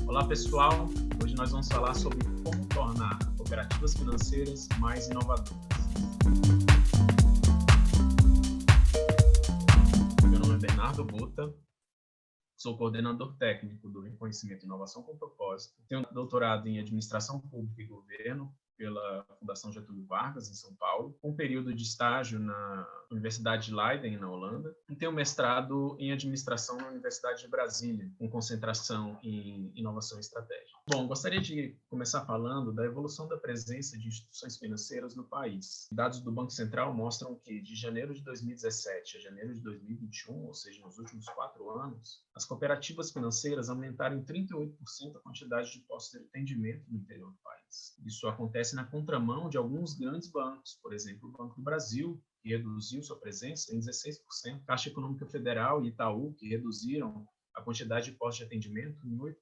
Olá pessoal, hoje nós vamos falar sobre como tornar cooperativas financeiras mais inovadoras. Meu nome é Bernardo Buta, sou coordenador técnico do Reconhecimento e Inovação com Propósito, tenho doutorado em Administração Pública e Governo pela Fundação Getúlio Vargas, em São Paulo, um período de estágio na Universidade de Leiden, na Holanda, e tenho mestrado em Administração na Universidade de Brasília, com concentração em Inovação e Estratégia. Bom, gostaria de começar falando da evolução da presença de instituições financeiras no país. Dados do Banco Central mostram que, de janeiro de 2017 a janeiro de 2021, ou seja, nos últimos 4 anos, as cooperativas financeiras aumentaram em 38% a quantidade de postos de atendimento no interior do país. Isso acontece na contramão de alguns grandes bancos, por exemplo, o Banco do Brasil, que reduziu sua presença em 16%, Caixa Econômica Federal e Itaú, que reduziram a quantidade de postos de atendimento em 8%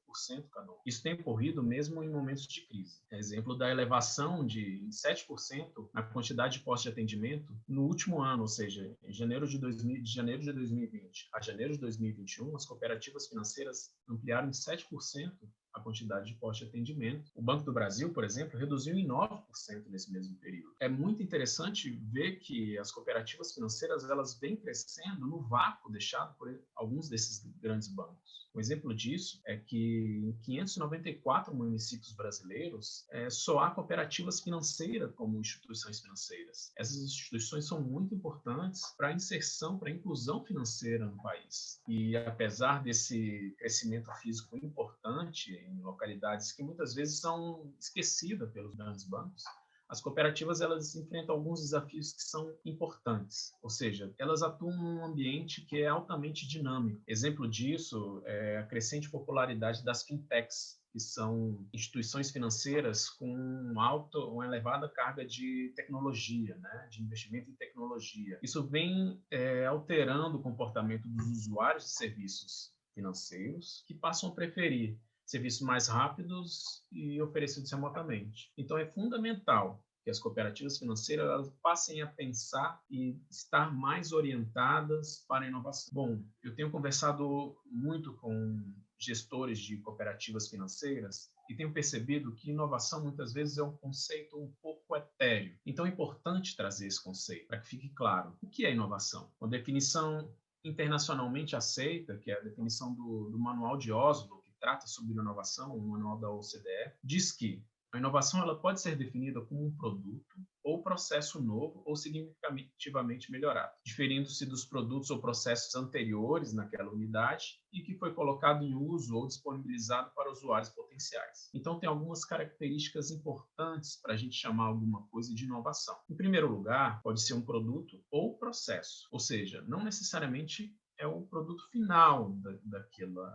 cada um. Isso tem ocorrido mesmo em momentos de crise. É exemplo da elevação de 7% na quantidade de postos de atendimento no último ano, ou seja, de janeiro de 2020 a janeiro de 2021, as cooperativas financeiras ampliaram em 7% a quantidade de postos de atendimento. O Banco do Brasil, por exemplo, reduziu em 9% nesse mesmo período. É muito interessante ver que as cooperativas financeiras elas vêm crescendo no vácuo deixado por alguns desses grandes bancos. Um exemplo disso é que em 594 municípios brasileiros só há cooperativas financeiras como instituições financeiras. Essas instituições são muito importantes para a inserção, para a inclusão financeira no país. E apesar desse crescimento físico importante em localidades que muitas vezes são esquecidas pelos grandes bancos, as cooperativas elas enfrentam alguns desafios que são importantes, ou seja, elas atuam num ambiente que é altamente dinâmico. Exemplo disso é a crescente popularidade das fintechs, que são instituições financeiras com uma elevada carga de tecnologia, né, de investimento em tecnologia. Isso vem alterando o comportamento dos usuários de serviços financeiros, que passam a preferir serviços mais rápidos e oferecidos remotamente. Então, é fundamental que as cooperativas financeiras elas passem a pensar e estar mais orientadas para a inovação. Bom, eu tenho conversado muito com gestores de cooperativas financeiras e tenho percebido que inovação muitas vezes é um conceito um pouco etéreo. Então, é importante trazer esse conceito para que fique claro o que é inovação. Uma definição internacionalmente aceita, que é a definição do Manual de Oslo, trata sobre inovação, o manual da OCDE, diz que a inovação ela pode ser definida como um produto ou processo novo ou significativamente melhorado, diferindo-se dos produtos ou processos anteriores naquela unidade e que foi colocado em uso ou disponibilizado para usuários potenciais. Então, tem algumas características importantes para a gente chamar alguma coisa de inovação. Em primeiro lugar, pode ser um produto ou processo, ou seja, não necessariamente é o produto final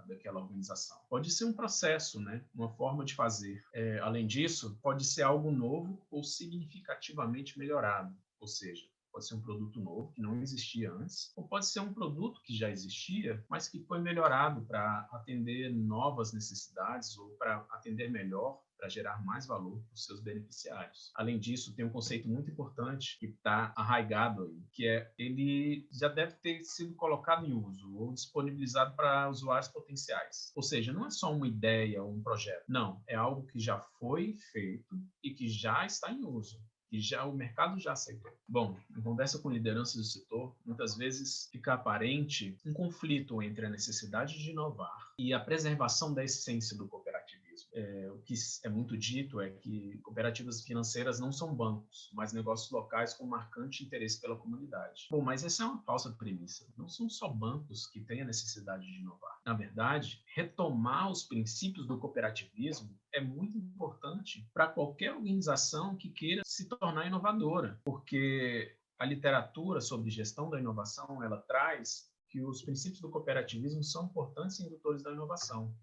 daquela organização. Pode ser um processo, né? Uma forma de fazer. Além disso, pode ser algo novo ou significativamente melhorado, ou seja, pode ser um produto novo que não existia antes, ou pode ser um produto que já existia, mas que foi melhorado para atender novas necessidades ou para atender melhor, para gerar mais valor para os seus beneficiários. Além disso, tem um conceito muito importante que está arraigado aí, que ele já deve ter sido colocado em uso ou disponibilizado para usuários potenciais. Ou seja, não é só uma ideia ou um projeto. Não, é algo que já foi feito e que já está em uso. E o mercado já aceitou. Bom, em conversa com lideranças do setor, muitas vezes fica aparente um conflito entre a necessidade de inovar e a preservação da essência do cooperativismo. O que é muito dito é que cooperativas financeiras não são bancos, mas negócios locais com marcante interesse pela comunidade. Bom, mas essa é uma falsa premissa. Não são só bancos que têm a necessidade de inovar. Na verdade, retomar os princípios do cooperativismo é muito importante para qualquer organização que queira se tornar inovadora, porque a literatura sobre gestão da inovação ela traz que os princípios do cooperativismo são importantes indutores da inovação.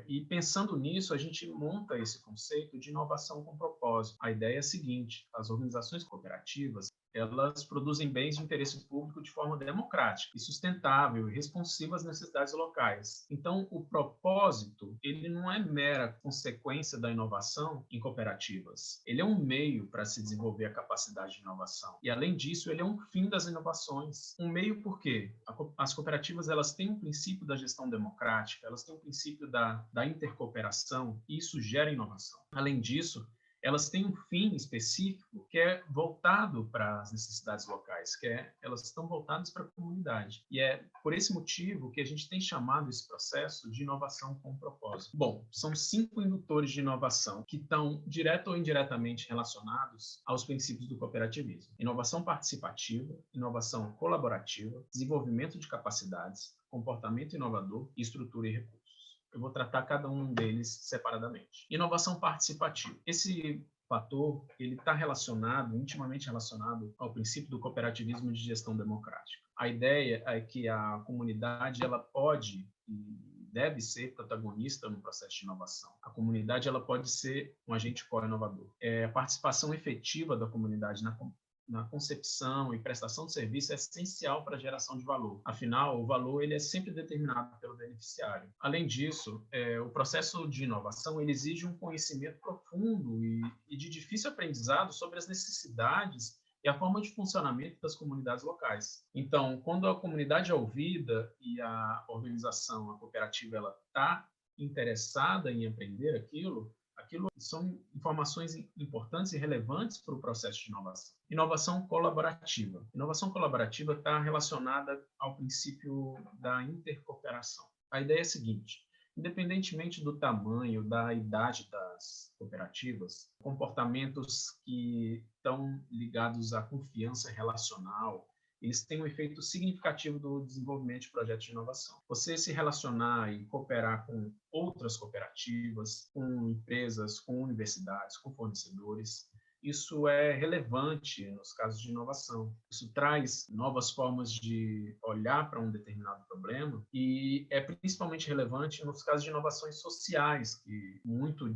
E pensando nisso, a gente monta esse conceito de inovação com propósito. A ideia é a seguinte: as organizações cooperativas elas produzem bens de interesse público de forma democrática e sustentável e responsiva às necessidades locais. Então, o propósito, ele não é mera consequência da inovação em cooperativas. Ele é um meio para se desenvolver a capacidade de inovação. E, além disso, ele é um fim das inovações. Um meio por quê? As cooperativas, elas têm um princípio da gestão democrática, elas têm um princípio da intercooperação, e isso gera inovação. Além disso, elas têm um fim específico que é voltado para as necessidades locais, elas estão voltadas para a comunidade. E é por esse motivo que a gente tem chamado esse processo de inovação com propósito. Bom, são 5 indutores de inovação que estão direto ou indiretamente relacionados aos princípios do cooperativismo: inovação participativa, inovação colaborativa, desenvolvimento de capacidades, comportamento inovador e estrutura e recursos. Eu vou tratar cada um deles separadamente. Inovação participativa. Esse fator, ele está intimamente relacionado ao princípio do cooperativismo de gestão democrática. A ideia é que a comunidade, ela pode e deve ser protagonista no processo de inovação. A comunidade, ela pode ser um agente co-inovador. A participação efetiva da comunidade na concepção e prestação de serviço é essencial para a geração de valor. Afinal, o valor ele é sempre determinado pelo beneficiário. Além disso, o processo de inovação ele exige um conhecimento profundo e de difícil aprendizado sobre as necessidades e a forma de funcionamento das comunidades locais. Então, quando a comunidade é ouvida e a organização, a cooperativa, ela está interessada em aprender aquilo são informações importantes e relevantes para o processo de inovação. Inovação colaborativa. Inovação colaborativa está relacionada ao princípio da intercooperação. A ideia é a seguinte: independentemente do tamanho, da idade das cooperativas, comportamentos que estão ligados à confiança relacional, eles têm um efeito significativo do desenvolvimento de projetos de inovação. Você se relacionar e cooperar com outras cooperativas, com empresas, com universidades, com fornecedores, isso é relevante nos casos de inovação. Isso traz novas formas de olhar para um determinado problema e é principalmente relevante nos casos de inovações sociais, que muito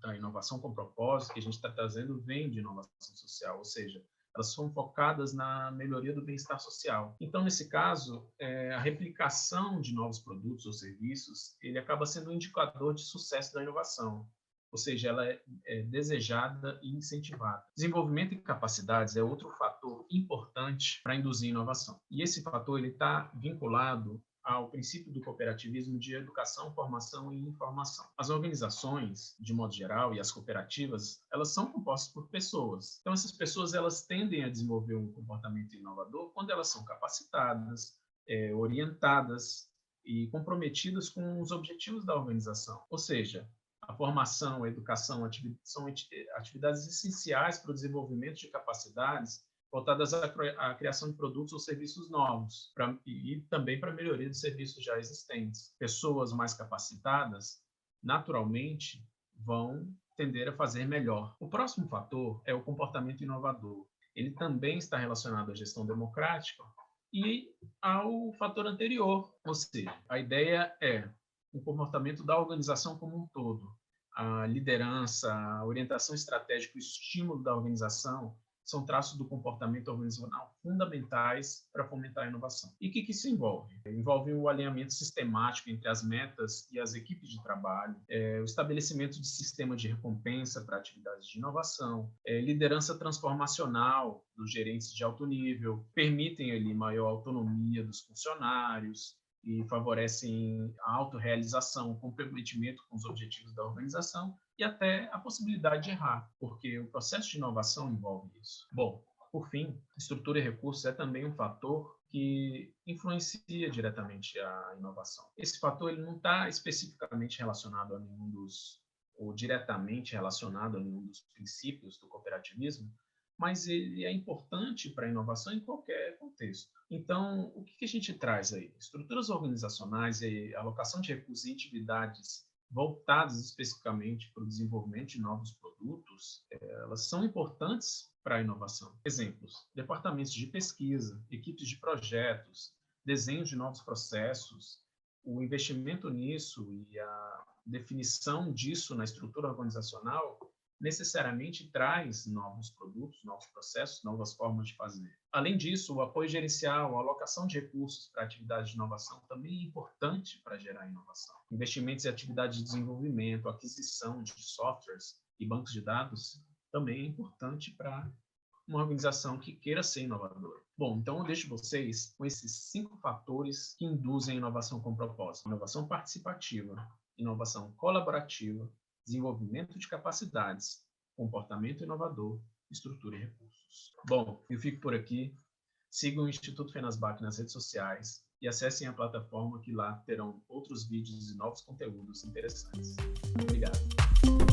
da inovação com propósito que a gente está trazendo vem de inovação social, ou seja, elas são focadas na melhoria do bem-estar social. Então, nesse caso, a replicação de novos produtos ou serviços, ele acaba sendo um indicador de sucesso da inovação, ou seja, ela é desejada e incentivada. Desenvolvimento de capacidades é outro fator importante para induzir inovação. E esse fator ele está vinculado ao princípio do cooperativismo de educação, formação e informação. As organizações, de modo geral, e as cooperativas, elas são compostas por pessoas. Então, essas pessoas elas tendem a desenvolver um comportamento inovador quando elas são capacitadas, orientadas e comprometidas com os objetivos da organização. Ou seja, a formação, a educação são atividades essenciais para o desenvolvimento de capacidades voltadas à criação de produtos ou serviços novos e também para a melhoria de serviços já existentes. Pessoas mais capacitadas, naturalmente, vão tender a fazer melhor. O próximo fator é o comportamento inovador. Ele também está relacionado à gestão democrática e ao fator anterior, ou seja, a ideia é o comportamento da organização como um todo. A liderança, a orientação estratégica, o estímulo da organização são traços do comportamento organizacional fundamentais para fomentar a inovação. E o que isso envolve? Envolve o alinhamento sistemático entre as metas e as equipes de trabalho, o estabelecimento de sistema de recompensa para atividades de inovação, liderança transformacional dos gerentes de alto nível, permitem ali maior autonomia dos funcionários, e favorecem a autorrealização, o comprometimento com os objetivos da organização e até a possibilidade de errar, porque o processo de inovação envolve isso. Bom, por fim, estrutura e recursos é também um fator que influencia diretamente a inovação. Esse fator ele não está especificamente relacionado a nenhum dos, ou diretamente relacionado a nenhum dos princípios do cooperativismo, mas ele é importante para a inovação em qualquer contexto. Então, o que a gente traz aí? Estruturas organizacionais e alocação de recursos em atividades voltadas especificamente para o desenvolvimento de novos produtos, elas são importantes para a inovação. Exemplos: departamentos de pesquisa, equipes de projetos, desenho de novos processos, o investimento nisso e a definição disso na estrutura organizacional necessariamente traz novos produtos, novos processos, novas formas de fazer. Além disso, o apoio gerencial, a alocação de recursos para atividades de inovação também é importante para gerar inovação. Investimentos em atividades de desenvolvimento, aquisição de softwares e bancos de dados também é importante para uma organização que queira ser inovadora. Bom, então eu deixo vocês com esses 5 fatores que induzem a inovação com propósito: inovação participativa, inovação colaborativa, desenvolvimento de capacidades, comportamento inovador, estrutura e recursos. Bom, eu fico por aqui. Sigam o Instituto Fenasbac nas redes sociais e acessem a plataforma, que lá terão outros vídeos e novos conteúdos interessantes. Obrigado.